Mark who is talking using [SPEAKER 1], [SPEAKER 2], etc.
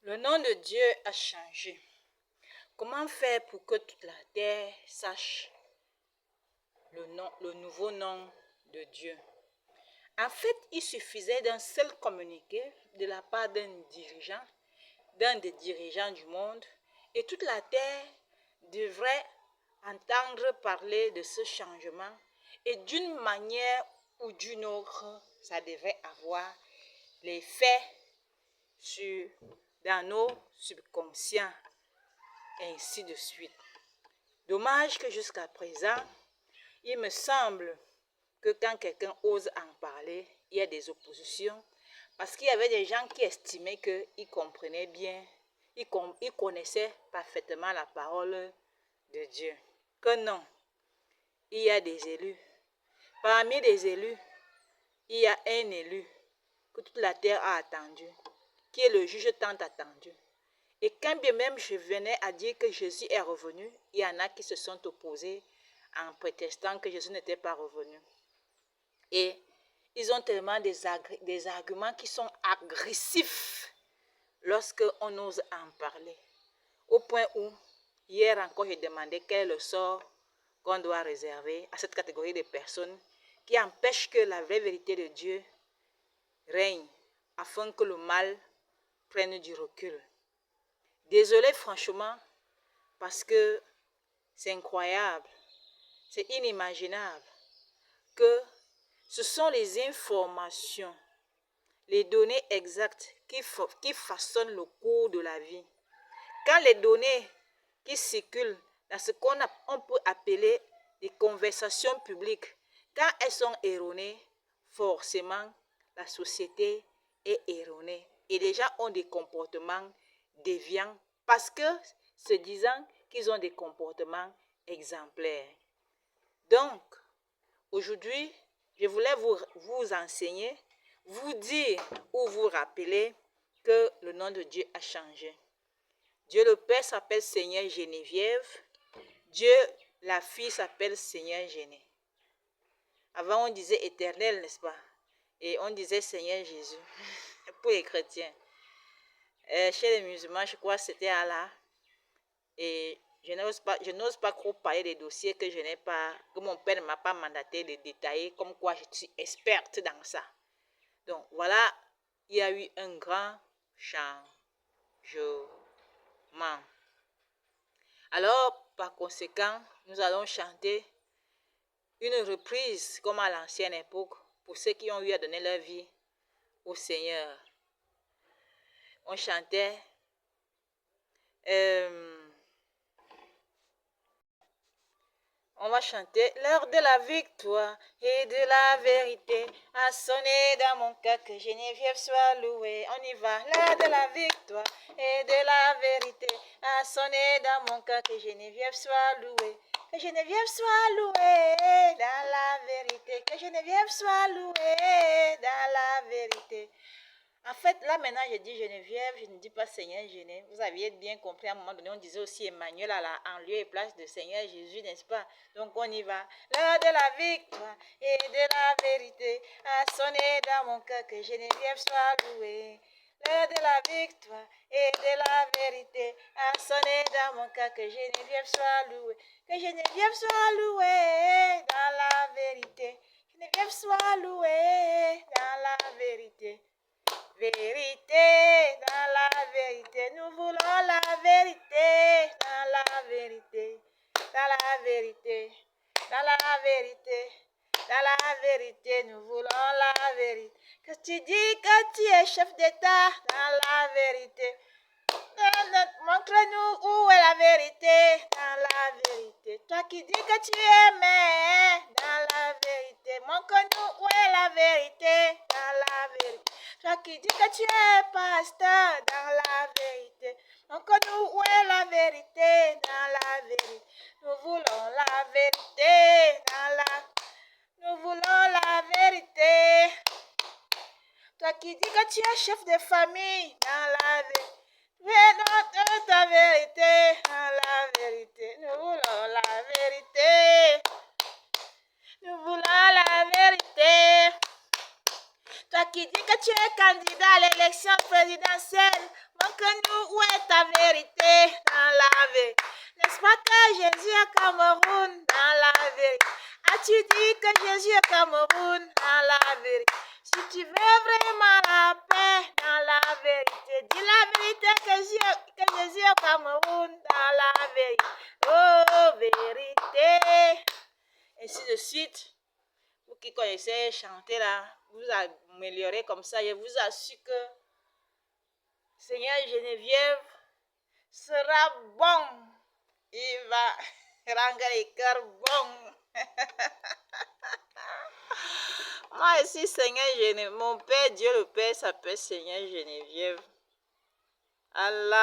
[SPEAKER 1] Le nom de Dieu a changé. Comment faire pour que toute la terre sache le nouveau nom de Dieu? En fait, il suffisait d'un seul communiqué de la part d'un des dirigeants du monde, et toute la terre devrait entendre parler de ce changement, et d'une manière ou d'une autre, ça devrait avoir l'effet dans nos subconscients, et ainsi de suite. Dommage que jusqu'à présent, il me semble que quand quelqu'un ose en parler, il y a des oppositions, parce qu'il y avait des gens qui estimaient qu'ils comprenaient bien, ils connaissaient parfaitement la parole de Dieu. Que non, il y a des élus. Parmi les élus, il y a un élu que toute la terre a attendu, qui est le juge tant attendu. Et quand bien même je venais à dire que Jésus est revenu, il y en a qui se sont opposés en prétextant que Jésus n'était pas revenu. Et ils ont tellement des arguments qui sont agressifs lorsque on ose en parler. Au point où, hier encore, j'ai demandé quel est le sort qu'on doit réserver à cette catégorie de personnes qui empêchent que la vraie vérité de Dieu règne, afin que le mal prenne du recul. Désolé franchement, parce que c'est incroyable, c'est inimaginable que ce sont les informations, les données exactes qui façonnent le cours de la vie. Quand les données qui circulent dans ce qu'on peut appeler des conversations publiques, quand elles sont erronées, forcément la société est erronée. Et les gens ont des comportements déviants parce que se disant qu'ils ont des comportements exemplaires. Donc, aujourd'hui, je voulais vous enseigner, vous dire ou vous rappeler que le nom de Dieu a changé. Dieu le Père s'appelle Seigneur Geneviève. Dieu la fille s'appelle Seigneur Géné. Avant, on disait éternel, n'est-ce pas? Et on disait Seigneur Jésus pour les chrétiens. Chez les musulmans, je crois que c'était Allah. Et je n'ose pas trop parler des dossiers que mon père ne m'a pas mandaté de détailler, comme quoi je suis experte dans ça. Donc voilà, il y a eu un grand changement. Alors, par conséquent, nous allons chanter une reprise comme à l'ancienne époque pour ceux qui ont eu à donner leur vie au Seigneur. On chantait on va chanter l'heure de la victoire et de la vérité a sonné dans mon cœur, que Geneviève soit louée. On y va. L'heure de la victoire et de la vérité a sonné dans mon cœur, que Geneviève soit louée. Que Geneviève soit louée dans la vérité. Que Geneviève soit louée dans la vérité. En fait, là maintenant, je dis Geneviève, je ne dis pas Seigneur Gené. Vous aviez bien compris, à un moment donné, on disait aussi Emmanuel en lieu et place de Seigneur Jésus, n'est-ce pas? Donc on y va. L'heure de la victoire et de la vérité a sonné dans mon cœur, que Geneviève soit louée. L'heure de la victoire et de la vérité a sonné dans mon cœur, que Geneviève soit louée. Que Geneviève soit louée dans la vérité. Geneviève soit louée dans la vérité. Vérité, dans la vérité, nous voulons la vérité, dans la vérité, dans la vérité, dans la vérité, dans la vérité, nous voulons la vérité. Que tu dis que tu es chef d'État, dans la vérité. Montre-nous où est la vérité, dans la vérité. Toi qui dis que tu es mère, dans la vérité. Montre-nous où est la vérité, dans la vérité. Toi qui dis que tu es pasteur, dans la vérité. Montre-nous où est la vérité, dans la vérité. Nous voulons la vérité, nous voulons la vérité. Toi qui dis que tu es chef de famille, dans la vérité. Fais ta vérité, dans la vérité. Nous voulons la vérité. Nous voulons la vérité. Toi qui dis que tu es candidat à l'élection présidentielle, montre-nous dites, vous qui connaissez chanter là, vous améliorez comme ça, je vous assure que Seigneur Geneviève sera bon. Il va rendre les cœurs bons. Moi aussi, Seigneur Geneviève, mon Père, Dieu le Père s'appelle Seigneur Geneviève. Allah.